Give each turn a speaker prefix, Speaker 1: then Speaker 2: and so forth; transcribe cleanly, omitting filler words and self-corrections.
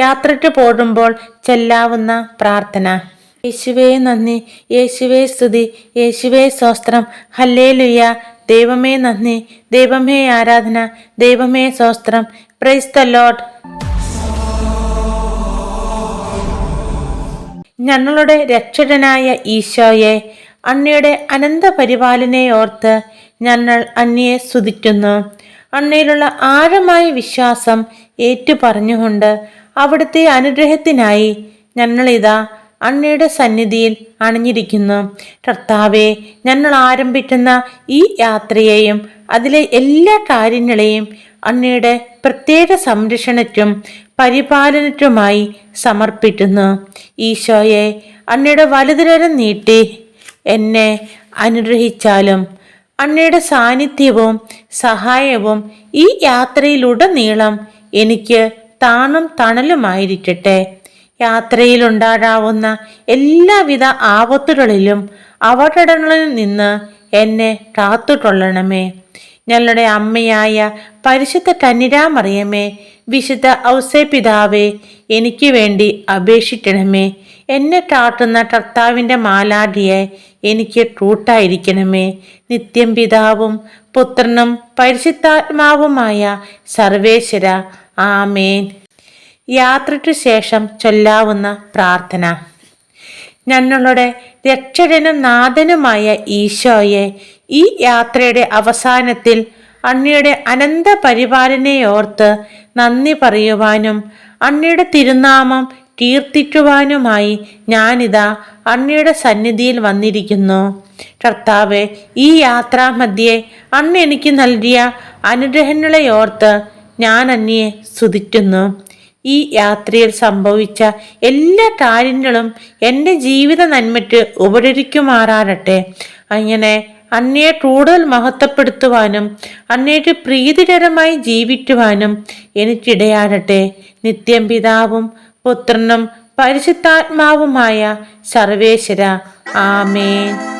Speaker 1: യാത്രയ്ക്ക് പോകുമ്പോൾ ചൊല്ലാവുന്ന പ്രാർത്ഥന. യേശുവേ നന്ദി, യേശുവേ സ്തുതി, യേശുവേ സ്തോത്രം, ഹല്ലേലൂയ. ദൈവമേ നന്ദി, ദൈവമേ ആരാധന, ദൈവമേ സ്തോത്രം. Praise the Lord. ഞങ്ങളുടെ രക്ഷകനായ ഈശോയെ, അങ്ങയുടെ അനന്ത പരിപാലനെ ഓർത്ത് ഞങ്ങൾ അങ്ങയെ സ്തുതിക്കുന്നു. അങ്ങയിലുള്ള ആഴമായ വിശ്വാസം ഏറ്റുപറഞ്ഞുകൊണ്ട് അവിടുത്തെ അനുഗ്രഹത്തിനായി ഞങ്ങളിതാ അങ്ങയുടെ സന്നിധിയിൽ അണിഞ്ഞിരിക്കുന്നു. കർത്താവെ, ഞങ്ങൾ ആരംഭിക്കുന്ന ഈ യാത്രയെയും അതിലെ എല്ലാ കാര്യങ്ങളെയും അങ്ങയുടെ പ്രത്യേക സംരക്ഷണയ്ക്കും പരിപാലനയ്ക്കുമായി സമർപ്പിക്കുന്നു. ഈശോയെ, അങ്ങയുടെ വലതുകരം നീട്ടി എന്നെ അനുഗ്രഹിച്ചാലും അങ്ങയുടെ സാന്നിധ്യവും സഹായവും ഈ യാത്രയിലുടനീളം എനിക്ക് താണും തണലുമായിരിക്കട്ടെ. യാത്രയിലുണ്ടാകാവുന്ന എല്ലാവിധ ആപത്തുകളിലും അപകടങ്ങളിൽ നിന്ന് എന്നെ കാത്തുകൊള്ളണമേ. ഞങ്ങളുടെ അമ്മയായ പരിശുദ്ധ കന്യകാമറിയമേ, വിശുദ്ധ ഔസേപ്പിതാവേ, എനിക്ക് വേണ്ടി അപേക്ഷിക്കണമേ. എന്നെ കാട്ടുന്ന കർത്താവിൻ്റെ മാലാഖയെ എനിക്ക് കൂട്ടായിരിക്കണമേ. നിത്യം പിതാവും പുത്രനും പരിശുദ്ധാത്മാവുമായ സർവേശ്വര, ആമേൻ. യാത്രയ്ക്കു ശേഷം ചൊല്ലാവുന്ന പ്രാർത്ഥന. ഞങ്ങളുടെ രക്ഷകനും നാഥനുമായ ഈശോയെ, ഈ യാത്രയുടെ അവസാനത്തിൽ അങ്ങയുടെ അനന്ത പരിപാലനയോർത്ത് നന്ദി പറയുവാനും അങ്ങയുടെ തിരുനാമം കീർത്തിക്കുവാനുമായി ഞാനിതാ അങ്ങയുടെ സന്നിധിയിൽ വന്നിരിക്കുന്നു. കർത്താവെ, ഈ യാത്രാമധ്യേ അങ്ങ് എനിക്ക് നൽകിയ അനുഗ്രഹങ്ങളെ ഓർത്ത് ഞാൻ അങ്ങയെ സ്തുതിക്കുന്നു. ഈ യാത്രയിൽ സംഭവിച്ച എല്ലാ കാര്യങ്ങളും എൻ്റെ ജീവിത നന്മയ്ക്ക് ഉപകരിക്കുമാറാകട്ടെ. അങ്ങനെ അങ്ങയെ കൂടുതൽ മഹത്വപ്പെടുത്തുവാനും അങ്ങേക്ക് പ്രീതികരമായി ജീവിക്കുവാനും എനിക്കിടയാകട്ടെ. നിത്യം പിതാവും പുത്രനും പരിശുദ്ധാത്മാവുമായ സർവേശ്വര, ആമേൻ.